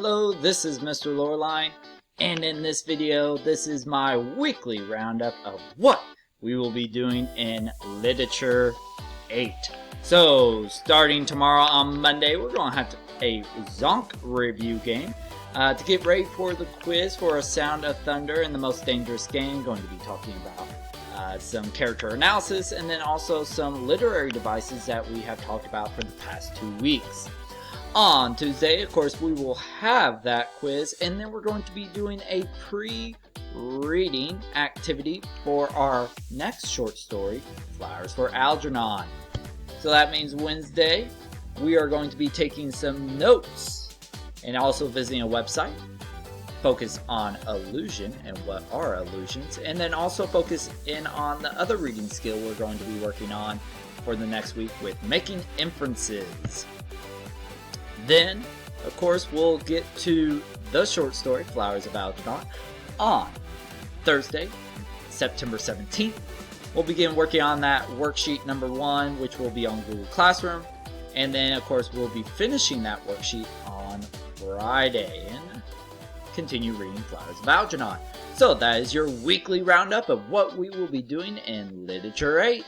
Hello, this is Mr. Loreline, and in this video, this is my weekly roundup of what we will be doing in Literature 8. So, starting tomorrow on Monday, we're going to have a Zonk review game. To get ready for the quiz for A Sound of Thunder and the Most Dangerous Game, going to be talking about some character analysis and then also some literary devices that we have talked about for the past 2 weeks. On Tuesday, of course, we will have that quiz, and then we're going to be doing a pre-reading activity for our next short story, Flowers for Algernon. So that means Wednesday, we are going to be taking some notes and also visiting a website, focus on illusion and what are illusions, and then also focus in on the other reading skill we're going to be working on for the next week with making inferences. Then, of course, we'll get to the short story, Flowers of Algernon, on Thursday, September 17th. We'll begin working on that worksheet number 1, which will be on Google Classroom. And then, of course, we'll be finishing that worksheet on Friday and continue reading Flowers of Algernon. So that is your weekly roundup of what we will be doing in Literature 8.